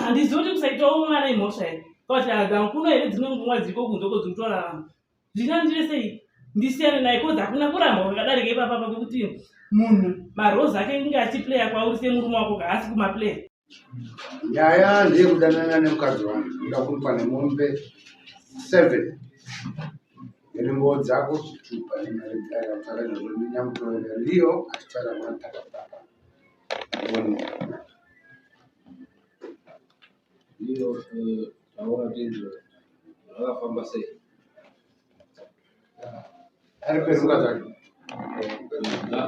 handizivi kuti kusaitawo mwana imhosva here kuti agama kuno here dzimwe nguva dziko kunze kodzotorarama zvinandiresei ndisiyane naye kodzi hakuna kuramba kwakadarika ipapapa kwekuti munhu marozi ake inge achipleya kwauri semurume wako kaasi kumapleya. Nyaya ndeyekudanana nemukadzi wangu ndakupa nemombe 7 nenguo dzako zvitupa nemari dzakanyamutore riyo achitara mwana takapapa iyo taona tizvo zvakafamba sei ari pezuka dzake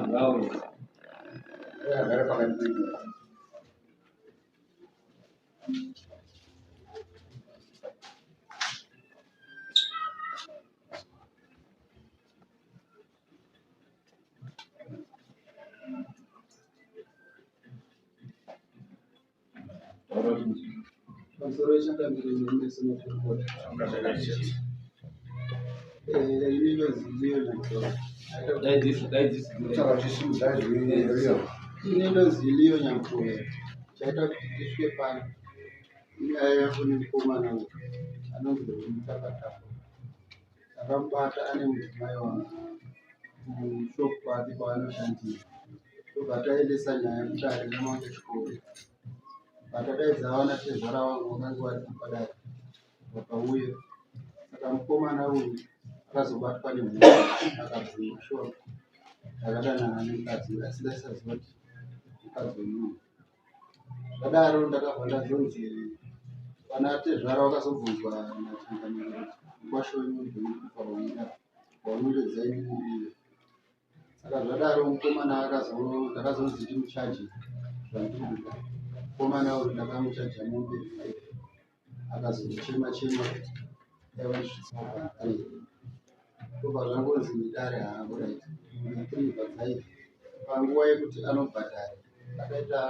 ngao agare pakati inendoziiliyo nyamukuya chaita kuti tisvike pano inyaya yangu nemukomana uyu anonzi mutakatako akamubata ane mudzimai wangu mushopu kwake kwaanoshandira tobva taendesa nyaya kuti ari namange chikore patadaidza wana tezvara wangu wakanga vari kupadari vakauya saka mukomana uyu akazobatwa nemhuri akabvuma shora akadanana nemukadzi asi ndaisaziva kuti mukadzi wemunhu zvadaro ndakabva ndazonzi pana tezvara wakazobvunzwa natungamiri kwashonikupaoida waunondedza ininiiyo saka zvadaro mukomana ndakazonzi ndimuchaji zvandikuda mukomana uyu ndakamuchaja mombe akazochema chema yavanzvitsaai tobva zvangonzi ndidare havo rait ndikriva dzai panguva yekuti anobhadhara akaita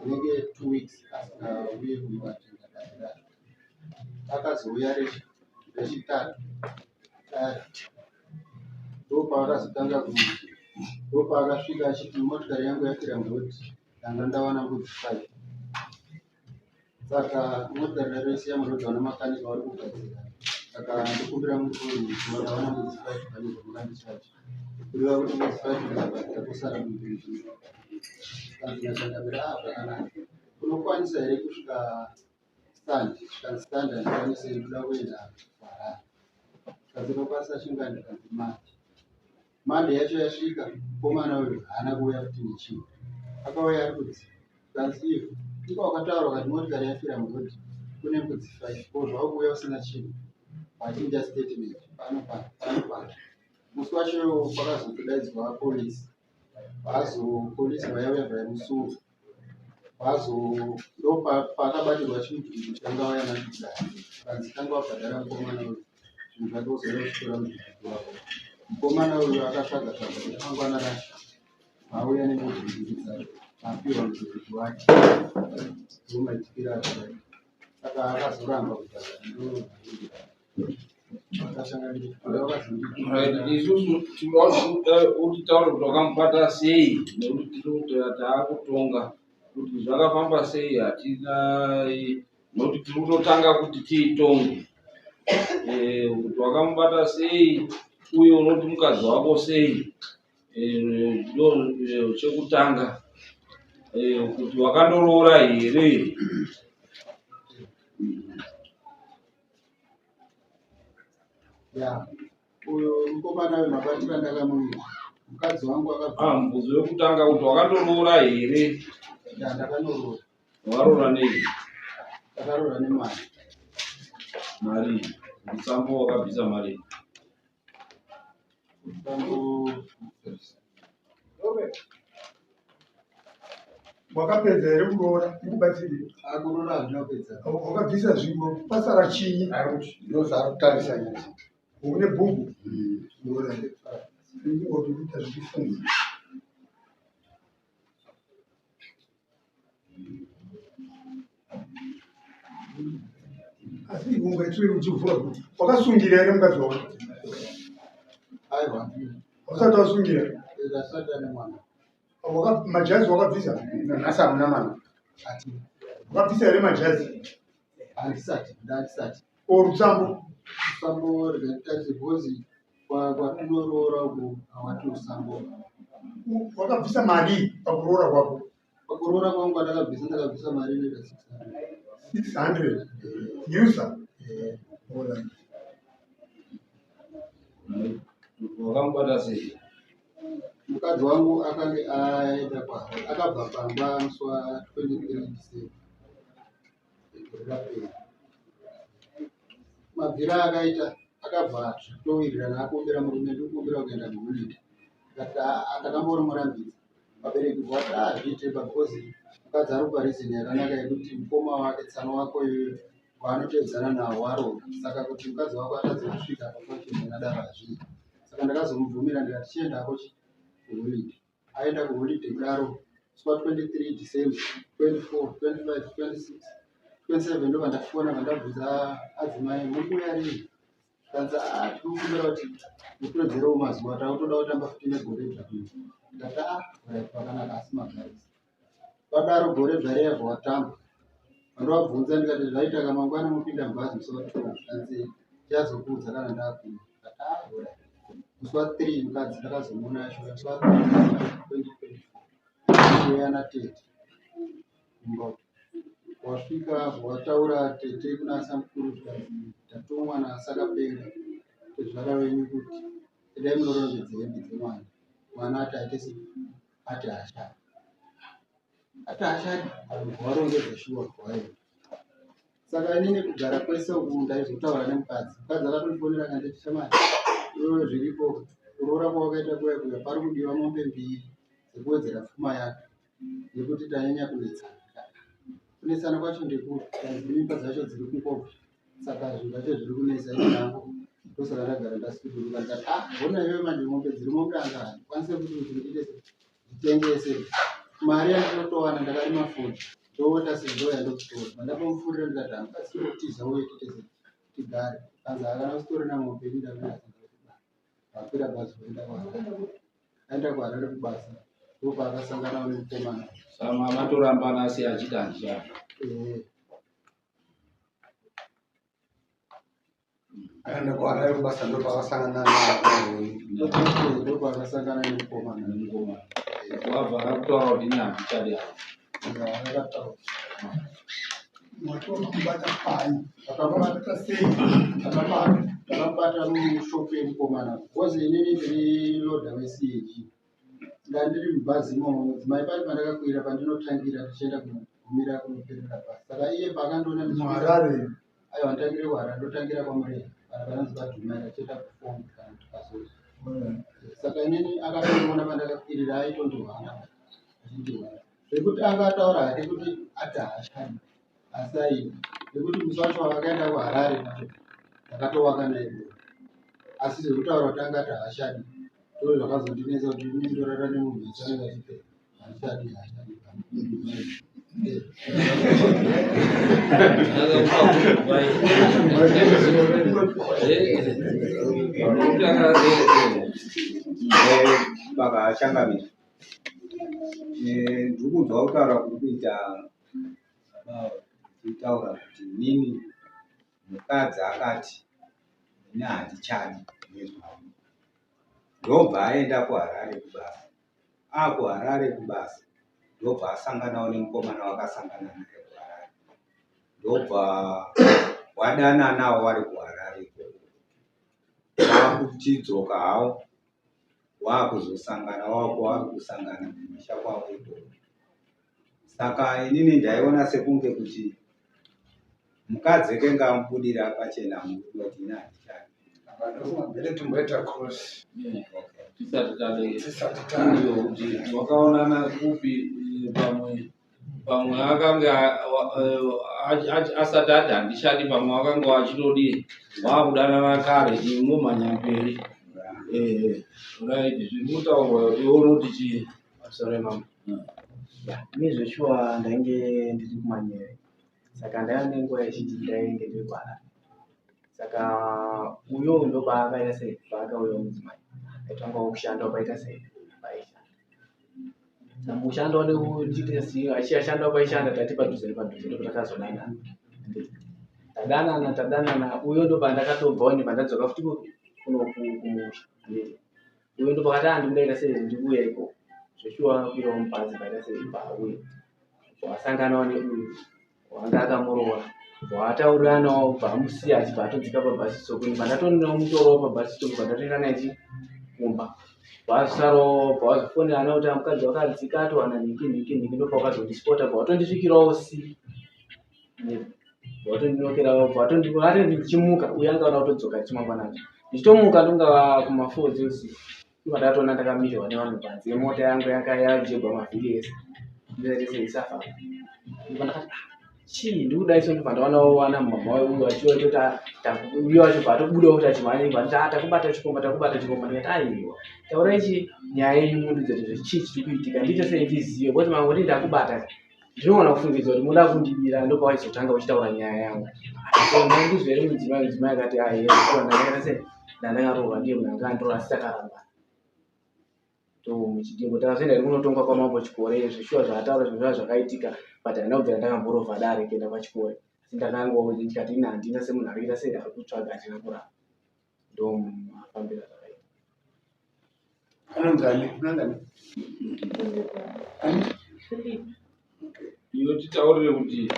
inenge 2 weeks asingauye kunovatenga dare racho akazouya rechitatu dare ndopaakazotanga kuti ndopaakasvika achiti motikari yangu yafira muroti ndanga ndawana mbudzi 5 saka motikari rarosiya murodzi wana makanika vari kugadzira saka ndikumbira mutori ndawana mbudzi 5 vanezvamukandichaji kureva kuti mbudzi 5 ndakusara mubinzi kanzinachandamira zvakanaka unokwanisa here kusvika stand andikwanise ndoda kuenda kwarara kazvinokwanisa chingani kanzimai mande yacho yasvika mukomana uyu haana kuuya kuti nechinhu akauya ari kudzi kanzi iyo ipa wakataura kuti motikari yafira muroti kune mbudzi 5 ko zvaukuuya usina chinhu wachinja statement panopana musi wacho kwakazotodaidzwa polisi polisi vayauya vaimusuru ndopaakabatirwa chimudzvinzi changa waya nakudai kanzi tanga wabhadhara mukomana uyu zvinhu zvake uzoya uchitora mudzvinzi wako mukomana uyu akatsvaga tsvaga kuti mangwana racho auya nemudzvinzi dzacho apiwa mudzvinzi wake zomaitikira azvai saka akazoramba kudhara isusu tinoda kuti taura kuti wakamubata sei nekuti tinokutora taakutonga kuti zvakafamba sei hatina nokuti tiri kutotanga kuti tiitonge kuti wakamubata sei uye unoti mukadzi wako sei ndo chekutanga kuti wakandoroora here uyo mukomana wemabatira ndakamuita mukadzi wangu akabva mubvunzo wekutanga kuti wakandoroora here ndakanoora waroora nei ndakaroora nemari musambo wakabvisa mari wakapedza here kuroora ikubatsiri akuroora hazvina kupedza wakabvisa zvingo pasara chinyi ndozvakutarisa nyati une bhuku otoita zvichifunga asi ungaitiri uchivhura kuti wakasungira here mukadzi wako aiwa usati wasungira ndasata nemwana majazi wakabvisa nhasi hamuna mwana Wakabvisa here majazi handisati orutsambo sambo rikatarisa bhozi kwatinoroora uku hawati usambo wakabvisa mari pakuroora kwako pakuroora kwangu ndakabvisa mari inoita 600 user wakamubata sei? mukadzi wangu akange aenda kwaari akabva pamba musi wa23 December mabvira akaita akabva towirirana akumbira murume ndikumbira kuenda kuholiday ndakambori murambidza vabereki vati zviite because mukadzi ari kuparizini yakanaka yekuti mukoma wake tsano wako iyoyo waanotedzana nawo waroora saka kuti mukadzi wako atadze kusvika pakochezvanadaro hazvii saka ndakazomubvumira ndikati chiendako kuholiday aenda kuholiday kudaro swa 23 December 24 25 26 27 ndo vandafona vandabvunza adzimai mukuya rini kanza tinokumbira kuti mutodzerawo mazuva tautoda kutamba futi negore bvari ndati pakanaka asi magarisi padaro gore bvare yabva watamba vandovabvunza ndikati zvaita kamangwana mupinda mubhazi musi wa2 kanzi chazokuudza kana ndakuma ndati musi wa3 mukadzi ndakazomuona ashora musi wa2024 yana tete mbo wasvika wataura tete kuna samukuru zvikanzi tatomwa naasakapera tezvara wenyu kuti idai munorongedze hembe dzemwana mwana ati aitese ati hashadi warongedze shuwa kwayo saka inini kugara kwese uku ndaizotaura nemukadzi akatofonera kanditi shamani iwe zviripo kuroora kwawakaita kuya pari kudiwa mombe mbiri dzekuwedzera pfuma yake nekuti tanyanya kunetsana kwacho ndekuti mimba dzacho dziri kukobva saka zvinhu zvacho zviri kunetsa inango ndosaka ndagara ndasikuduruka ndati bona iwe manje mombe dziri mombe anga kwanise kuti nditengese mari yandinotowana ndakarima futi ndoota sezvo yandokutora mandapomufurira ndikati hamukasinotiza uye titese tigare kanzi hakana kusitorina mombe ndindaaa apera bhazi aenda kwaharare kubasa ndopaakasangana nemukomana Sama matorambana asi achita njaa. aenda kwaharare kubasa ndopakasangana ndopaakasangana nemukomana Wabva akutaura kuti ine hazvichadi apo. akataura matobata pai akamubata sei akamubata mushopu yemukomana bhozi inini ndiri lodha weCAG ndandiri mubhazi imomo mudzimai pari pandakakwira pandinotangira tichienda kumira kunoperera bhazi saka iye paakandiona muharare aiwa nditangire kuharare ndotangira kwamurera kana panonzi padhumaira tichienda kufomu kana tukazoi saka inini akatoona pandakakwirira aitondiwana achindiwana zvekuti akataura hake kuti ati haashandi asi aidi nekuti musi wacho wakaenda kuharare ndakatowaka naye asi zvekutaura kuti angati haashandi ndo zvakazondinetsa kuti ini ndorara nemunhu achange achipera haashandi pakachangamira ndiri kunzwa kutaura kuri kuita kutaura kuti nini mukadzi akati ini handichadi nezvavo ndobva aenda kuharare kubasa akuharare kubasa ndobva asanganawo nemukomana wakasangana naye kuharare ndobva wadananawo wari kuharare wakuchidzoka hawo wakuzosangana wako wari kusangana kumusha kwavo ikoko saka inini ndaiona sekunge kuti mukadzi ekenge amubudira pachena kuti ine handichadi tomboita cross Tisati tadeiyo kuti wakaonana kupi pamwe akanga asati ati handishadi pamwe wakanga wachitodii wakudanana kare imomhanya mberi right zvimutaurwa iwonoti chii Sorry mama. Mimi zveshuwa ndainge ndiri kumanyere. Saka ndayamba nguva yezhinji ndainge ndiri kuharare. Saka uyo ndo paakaita sei paakauya mudzimai. Aitanga kushanda paita sei paishanda. Mushando wale uchite si ashashanda kwa ishanda tati padhuze ndo takazonana. Tadana na huyo ndo pandakatobva ni pandadzoka futi kumusha. Huyo ndo pakati ndaita sei ndikuye iko. Zveshuwa kuiro mupazi paita sei pauye. Wasangana wani uyu wanga akamurova. Watauriranawo pamusiya achibatodzika pabhasiso kuti pandatoninawo mutoro pabhasiso pandatoenda naye kumba. Vasaro vazofonera kuti mukadzi wakadzika atowana niki ndo pakazondisipota patondisvikirawo si. Watondinokerawo patondikati ndichimuka uyanga ona kutodzoka chimangwana. Ndichitomuka ndonga kumafodzi usi. Ipatatona ndakamirwa nevanhu panze mota yangu yakayajegwa mavhiri ese. Ndese isafa. Ndikati chii ndikudaiso ndipandawana mama uyu achiwa kuti uyo wacho patobuda kuti achimhanya takubata chikomba ndikati aiwa taura ichi nyaya yenyu mundu dzeti chii chiri kuitika ndicho sei ndizive kuti mangoti ndakubata ndinoona kufungidzwa kuti muda kundibira ndopawaizotanga uchitaura nyaya yangu ndizvere mudzimai akati ndakaita sei ndandakarorwa ndiye munhu anga andora asitakaramba muchidingo takazoenda kunotongwa kwamambo chikore zvishuwa zvataura zvinhu zvakaitika but handina kubvira ndakamborova dare kuenda pachikore asi ndakangowo ndikati ina handina semunhu akaita sei ari kutsvaga achina kuramba ndo mafambiro zvakaita. Anonzani unangani Iwe titaurire kuti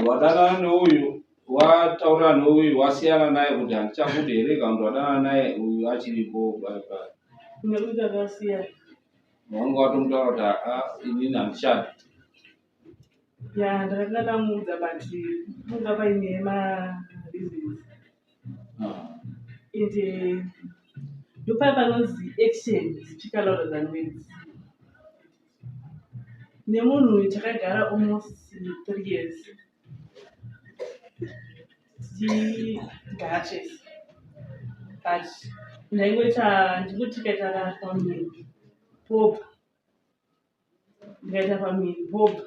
wadanana neuyu wataurira neuyu wasiyana naye kuti handichabude here kana kuti wadanana naye uyu achiripo pari nekuti akasiyana wanga watomutaura kuti inini handishadi. ya ndakanga ndamuudza but kunga paine mareasons ende ndopai panonzi action speak louder than words. Nemunhu takagara almost 3 years tichigara chese but ndaingoita ndikuti tikaita family pop ndikaita family pop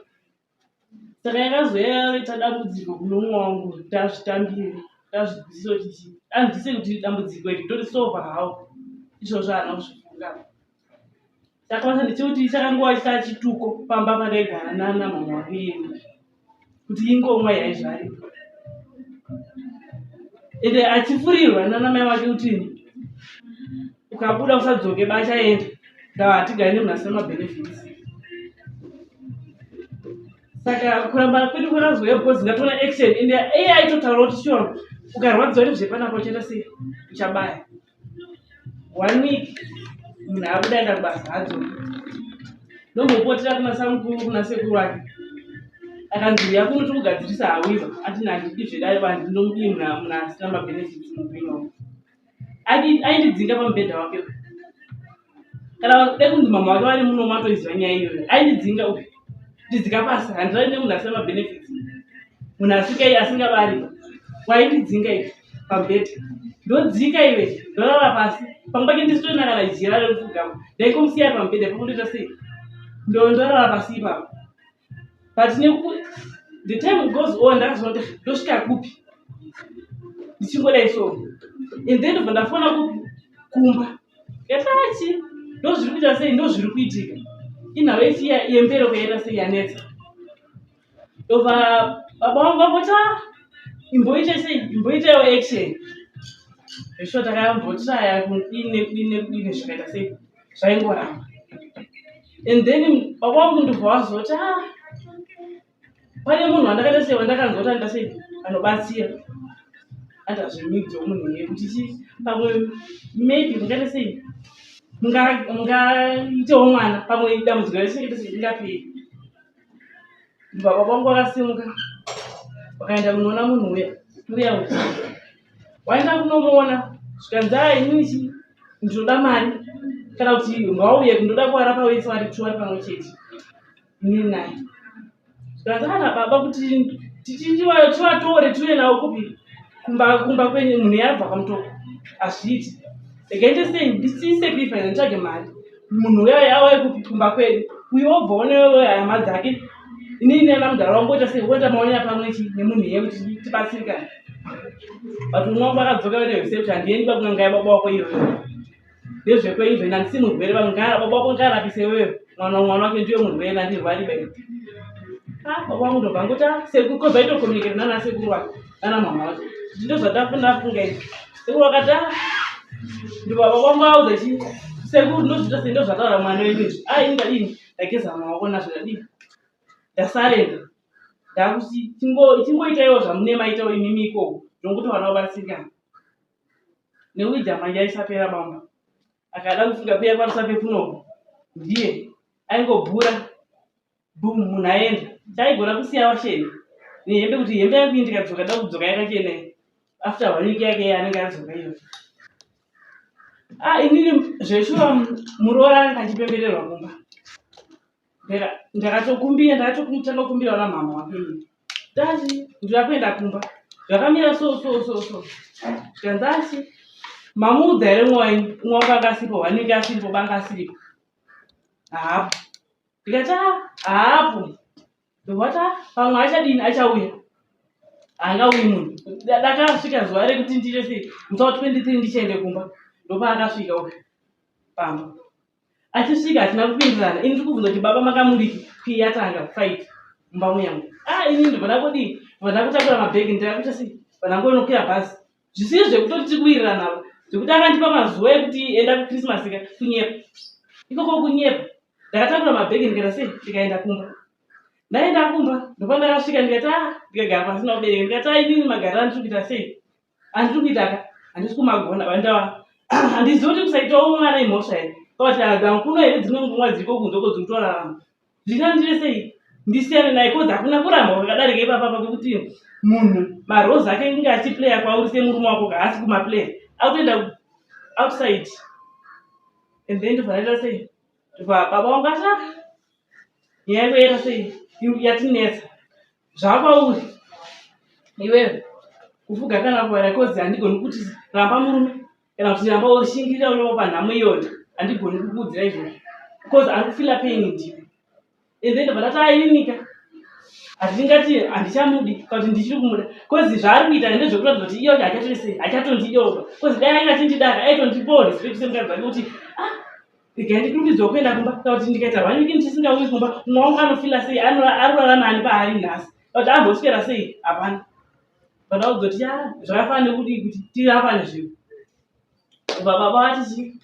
saka yakazoita dambudziko kuno umwe wangu tazvitambire tazvidziso tichi andise kuti dambudziko iri torisova hawo izvozvo haana kuzvifunga saka basa ndichikuti chakanguva chita chituko pamba pandaigara namama wake yedu kuti ingomwa yaizvari ende achifurirwa nanamai wake kuti ukabuda usadzoke bachaenda ndavatigari nemunhu asina mabenefits. Saka kuramba kwedu kwakazouya because ndatoona action ende aitotaura kuti sure ukarwadziwa nezvepanapo uchaita sei uchabaya 1 week munhu abuda aenda kubasa adzoka ndombopotera kuna samukuru kuna sekuru wake akanzi yakunoti kugadzirisa hawiva ati handidi zvedai vanhu ndinomudii munhu asina mabenefits muupenyu wangu aindidzinga pamubhedha wake kana dai kunzi mama wake vari muno matoiziva nyaya iyoyo aindidzinga upi ndidzika pasi handidai nemunhu asina mabenefits munhu asingabari waindidzinga ivi pamubhedha ndodzika iwe ndorara pasi pamwe pake ndisitoina kana jira rekufugama ndaikomusiya pamubhedha pakundoita sei ndorara pasi ipapo but the time goes on ndakazoti ndosvika kupi ndichingodai so and then ndobva ndafona kumba yatachi ndozviri kuita sei ndozviri kuitika inhau yechi yembere kuyaita sei yanetsa ndobva baba vangu vangoti imboita sei imboitawo action zvesho takambotaya kudine zvakaita sei zvaingoramba and then baba vangu ndobva vazoti pane munhu wandakaita sei wandakanzwa kuti andita sei anobatsira andazvimigdzo munhu iye kuti pamwe maybe mungaita sei mungaitewo mwana pamwe dambudziko raisingita sei ringaperi. Baba vangu vakasimuka vakaenda kunoona munhu uya waenda kunomuona zvikanzi inini ndinoda mari kana kuti ngauye kundoda kuvarapa vese vari 2 vari pamwe chete inini naye zvikanzi baba kuti tivatore tiuye navo kupi kumba kwenyu munhu yabva kamutoko hazviiti ekaite sei ndisisacrifice nditsvage mari munhu uya auye kupi kumba kwedu uyu wobva onewe hama dzake inini nana mudhara wamboita sei woita maonera pamwe nemunhu iye kuti tibatsirikane but umwe wangu akadzoka nevese kuti handiendi pakunangai baba wako iyoyo ndezvekweizvo handisi murwere baba wako ngarapise wewe mwana wake ndiye murwere ndirwari bai. Baba wangu ndobva ngota sekuru kozaito communicate nana sekuru wake nana mama wake. Ndindo zvatafunga izvi. Sekuru wakati ndi baba wangu auza chi sekuru ndozvita sendo zvataura mwana wedu izvi. Ingadini ndageza maoko nazvo ndadini. Ndasarenda. Ndakuti chingoitaiwo zvamune maitawo imimi ikoko nokuti vana vabatsirikana. Neuija manje aisapera bamba. Akada kufunga pia kwarusape kunoku. Ndiye aingobhura boom munhu aenda. Chaigona kusiya washeni. Nehembe kuti hembe yangu ndikadzoka ndakudzoka yakachena. After waniki yake anenge adzoka iyo. Inini zveshura muroora kachipembererwa kumba. Ndakatokumbira ndakatokutanga kukumbira na mama wake. Ndazi ndirakwenda kumba. Zvakamira so. Tanzachi mamuudza here mwaka akasipo wanenge asiripo banga asiripo. Hapo. Ndikati hapo. Ndovata pamwe achadini achauya. Angauyi munhu. Dakasvika zuva rekuti ndire sei musi 23 ndichaende kumba. Ndopa akasvika uyu pamba. Achisvika hatina kupindirana. Ini ndikubvunza kuti baba makamuriki kwiyatanga fight mumba muyangu. Ini ndibvona kudii? Ndibvona kutakura mabhegi ndirakuita sei? Ndibvona ngonokwira bhazi. Zvisiri zvekutoti tikuwirira navo. Zvekuti akandipa mazuva ekuti enda kuKrismasi kunyepa. Ikoko kunyepa. Ndakatakura mabhegi ndikaenda sei? Ndikaenda kumba. Ndaenda kumba, ndopa ndakasvika ndikati ndikagara pasina kubereka. Ndikati inini magariro andiri kuita sei? Andiri kuita handisi kumagona vandava. Handizivi kuti kusaitawo mwana imhosva here. Kuti agangu kuno here dzimwe nguva dziko kunze kodzotorarama. Zvino ndiri sei? Ndisiyane naye kodzi hakuna kuramba kwakadarika ipapa kwekuti munhu marose ake inge achiplaya kwauri semurume wako kaasi kumaplaya. Akutoenda outside. And then ndobva sei? Baba wangu ati nyaya yekuenda sei? Yatinetsa. Zvakwauri. Iwewe kufuga kana kuwara kodzi handigoni kuti ramba murume. Kana kuti ramba urishingirira unowo panhamo iyona. Handigoni kukuudzira izvozvo. Because andikufila pain ndiwe. And then ndobva ndati ininika. Handingati handichamudi kuti ndichiri kumuda. Because zvaari kuita ndezvekuratidza kuti iyo hachatori sei? Hachatondiyoba. Because dai angachindidaka aitondipawo respect semukadzi wake kuti ndikaendikurumidzwa kuenda kumba kuti ndikaita rwaniki ndisingauyi kumba mumwe wangu anofila sei arurara nani paari nhasi kuti amboswera sei hapana. Vada kuzoti zvakafanira kudii kuti tirapane zvinhu. Kubva baba vati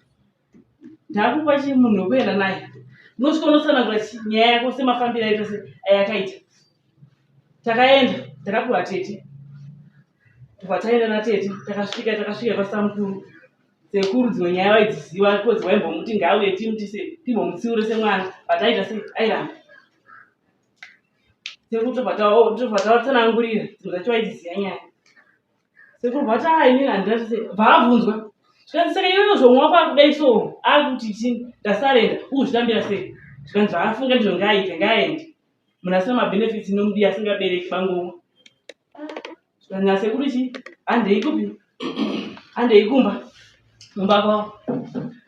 ndakupa munhu wekuenda naye. Unosvika unotsanangura nyaya yako semafambiro aita sei ayakaita. Takaenda takakura tete. Kubva taenda natete takasvika pasamukuru. Sekuru dzimwe nyaya vaidziziva kodzi vaimbomuti ngauye timbomutsiure semwana pataita sei airamba. Sekuru tobva tavatsanangurira dzimwe dzacho vaidziziva nyaya. Sekuru bvati inini handinati sei bvaabvunzwa. Saka iwewe zvomwe wako akudai so akuti chini ndasarenda uzvitambira sei. Zvikanzi zvaafunga ndizvo ngaaende. Munhu asina mabenefits nomudi asingabereki bangomwa. Zvikanyanya sekuru handeikupi handeikumba. Mumba kwavo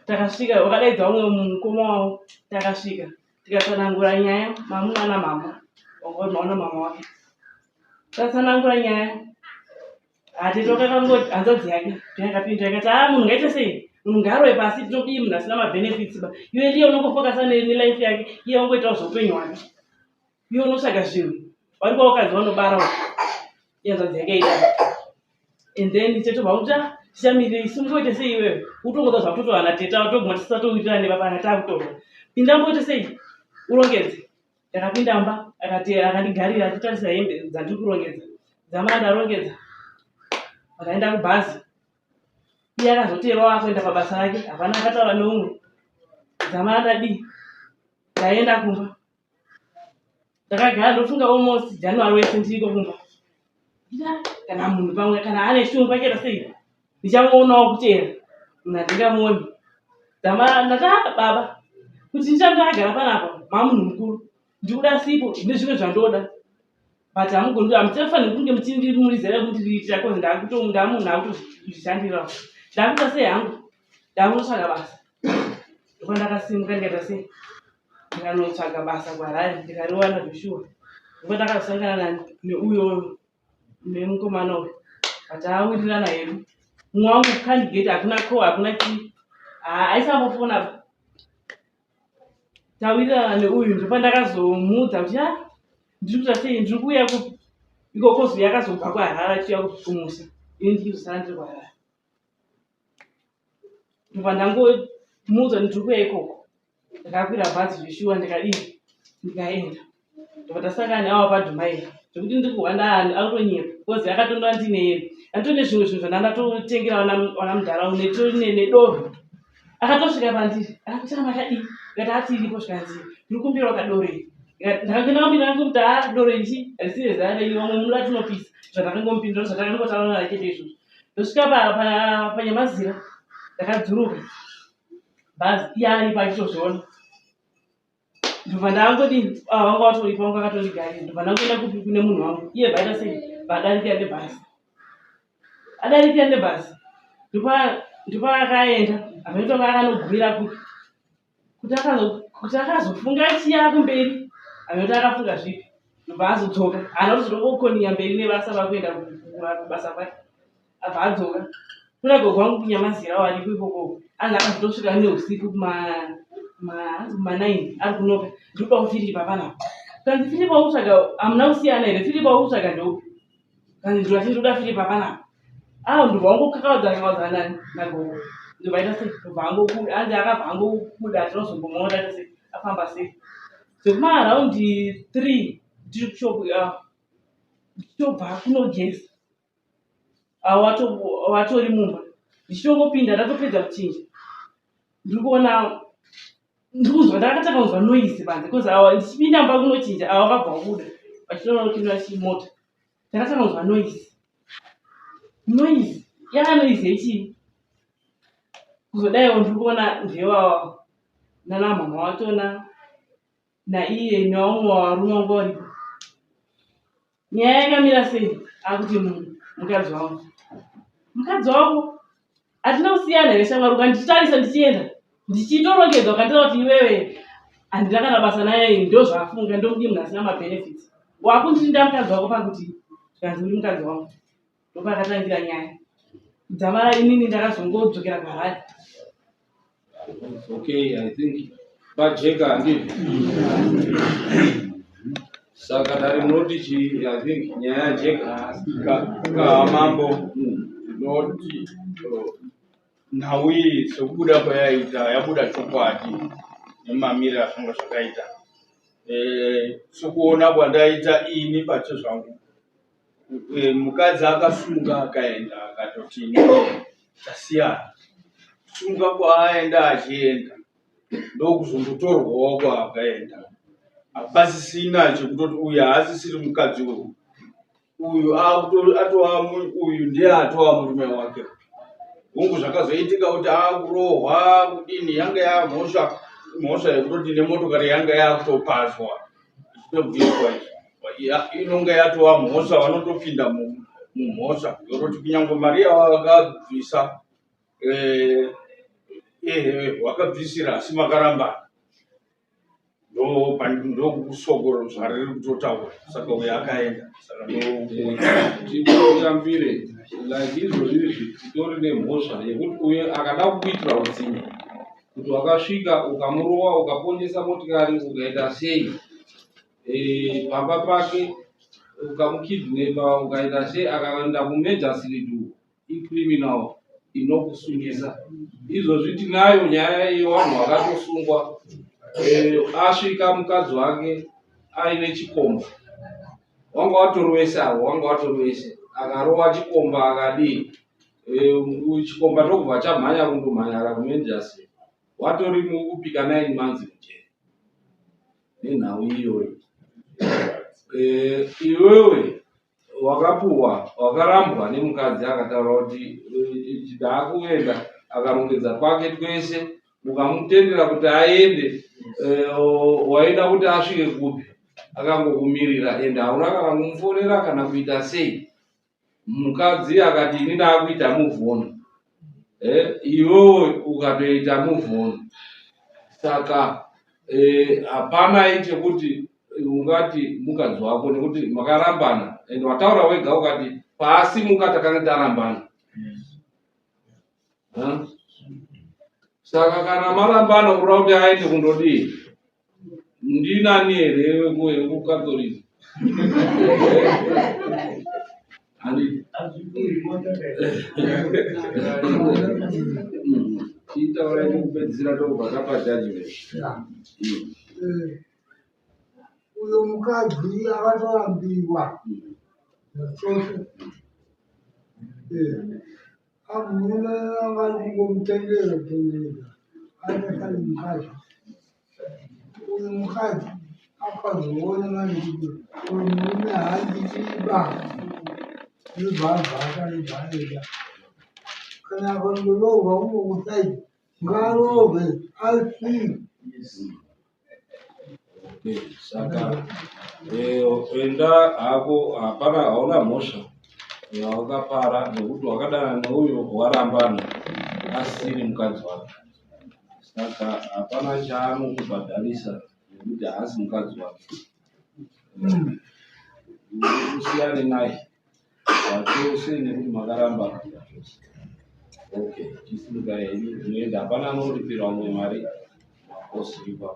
takasvika wakadaidza umwe mukoma wavo takasvika tikatsanangura nyaya mamuna mama wangoona mama wake tatsanangura nyaya atete wakakangoti hanzvadzi yake yakapinda yakati munhu ngaite sei munhu ngaarwe pasi tinodii munhu asina mabenefits ba iwe ndiye unongofokasa nelife yake iye wangoitawo zveupenyu hwake iwe unotsvaga zvinhu vari kwawakadzi vanobarawo iye hanzvadzi yake aidai. And then tetobva kuti tichamirira isungoite sei iwewe utongoza zvakutotohana teta toguma tisatowirirane papana takutorwa pinda mboite sei urongedze. Ndakapinda mba akandigarira achitarisa hembe dzandiri kurongedza dzamara ndarongedza akaenda kubhazi iye akazoteerawo kuenda pabasa rake hapana akataura neumwe. Dzamara ndadii ndaenda kumba ndakagara ndofunga almost January wese ndiriko kumba. Kana munhu pamwe kana ane shungu akaita sei ndichamuonawo kutera munhu handingamuoni. Dzamara ndati baba kuti ndichandagara panapa mamunhu mukuru ndikuda sipo zvine zvimwe zvandoda but hamuchafanira kunge muchindimuridzira kundiitira kozi ndamunhu akutozvishandirawo. Ndakuita sei hangu ndakunotsvaga basa. Ndipo ndakasimuka ndikaita sei ndikanotsvaga basa kwaRari ndikariwana zveshuwa. Ndipo ndakazosangana neuyo nemukomana uyu atawirirana hedu. Mumwe wangu kandidate hakuna ko hakuna chii aisambofona tawirirana neuyu ndopandakazomuudza kuti ndiri kuita sei, ndiri kuuya ikokozo yakazobva kuHarare chiuya kumusha, ini ndiri kuzosara ndiri kuHarare. Ndopandangomuudza ndiri kuuya ikoko, ndakakwira bhazi zveshuwa ndikadii ndikaenda. Ndobva tasangana neavo paDumai zvekuti ndiri kuhwanda akutonyepa kozi akatondoa ndine anditone zvimwe zvinhu zvandandatotengera wana munharaunda nedoro. Akatosvika pandiri akakuti makadii, ndikati atiripo zvikanzi ndiri kumbirawo kadorei. Ndakakwenda kwambiri kuti doro ichi risiri zare vamwe muda tinopisa zvandakangomupindura zvatakangotaurirana chete izvozvo. Ndosvika panyamazira ndakadzuruka bhazi iye aripo achitozviona. Ndobva ndangoti wanga watoripo wanga akatondigarira. Ndobva ndangoenda kune munhu wangu iye bhaita sei badarikira nebhazi ndipo akaenda anoitonga akanogumira kuti akazofunga chiya kumberi anoti akafunga zvipi. Ndobva azodzoka haana kuzotongokoniya mberi nebasa vakuenda kubasa kwake. Abva adzoka kuna gogo wangu kunyamazirawo ariko ikoko anzi akazotosvika neusiku kuma9 ari kunoka ndikuda kufiripa panapa. Kanzi firipa utsvaga hamuna kusiyana here, firipa utsvaga ndoupi? Kanzi ndikati ndoda firipa panapa. Ndobva angokakaudzana nani nagogo. Ndobva sei ndobva angobuda anzi akabva angobuda tinozombomaona taita sei afamba sei. Zvekumaaround 3 ndiri kushopu ndichitobva kunogeza watori mumba ndichitongopinda ndatopedza kuchinja ndiri kuona ndikuzwa ndakataka kunzwa noise panze kozi ndichipinda mba kunochinja vakabva kubuda vachitoona kupindwa chimota. Ndakataka kunzwa noise noise yechii kuzodaiwo ndiri kuona ndewawa nanamama watona naiye nevamwe varume vanga varipo. Nyaya yakamira sei? Akuti mukadzi wako hatina kusiyana here shamwari, ukanditarisa ndichienda ndichitorongedza ukandiona kuti iwewe handina kana basa naye ndo zvafunga ndomudi munhu asina mabenefits. Wakundinda mukadzi wako pakuti zvikanzi uri mukadzi wangu. Ndopakatangira nyaya dzamara inini ndakazongodzokera kuHarare. Okay, I think Pajeka handizvo. Saka dari munoti I think nyaya Jeka mambo noti nhau iyi sekubuda kwayaita yabuda chokwadi nemamira zvanga zvakaita. Sokuona kwandaita ini pacho zvangu mukadzi akasunga akaenda akatoti tasiyana. Kusunga kwaaenda achienda ndokuzondotorwawo kwaakaenda. Hapasisina chekutoti uyu haasisiri mukadzi uyu atova uyu ndiye atova murume wake. Hungu zvakazoitika kuti akurohwa kudini yanga yamhosva yekutoti nemotokari yanga yakutopazwa ichitobviswa inonga yatova mhosva vanotopinda mumhosva yototi kunyange mari yavakabvisa wakabvisira asi makarambana. Ndokusoko zvariri kutotaura saka uyo akaenda saka ndiyambire like izvozvi zvitori nemhosva yekuti uyo akada kukuitira utsinye kuti wakasvika ukamurowa ukaponesa motikari ukaita sei pamba pake ukamukidnepa ukaita sei akaenda kuMajor Street icriminal inokusungisa. Izvozvi tinayo nyaya yevanhu vakatosungwa asvika mukadzi wake aine chikomba wanga watori wese akarowa chikomba akadii chikomba ndokubva chamhanya kundomhanyara kuMajor Street watori mukupika 9 months mujeri nenhau iyoyo. Iwewe wakapuhwa wakarambwa nemukadzi akataura kuti ndaakuenda akarongedza kwake twese ukamutendera kuti aende waida kuti asvike kupi akangokumirira ende hauna kana kumufonera kana kuita sei. Mukadzi akati ini ndaakuita move on iwewe ukatoita move on. Saka hapana chekuti ungati mukadzi wako nekuti makarambana ende wataura wega ukati pasi mukatakanga tarambana. Saka kana marambana urauti aende kundodii ndinani here wekukatolika tiitaura nekupedzisira tobva tapajajimenti. Uyo mukadzi akatorambiwa nachocho amuna angangomutendera tendera atakali mukadzi. Uyu mukadzi akazoona ngani kuti uyu murume handichiba nebhabha akanibharira kana akandolorwa unokutai ngaarove afii. Saka enda hako hapana, hauna mhosva yawakapara nekuti wakadana neuyo warambana asiri mukadzi wake. Saka hapana chaanokubhadharisa nekuti haasi mukadzi wake. Usiyane naye chose nekuti makarambana. Okay, chisirika heni unoenda, hapana anoripira umwe mari makosiripa.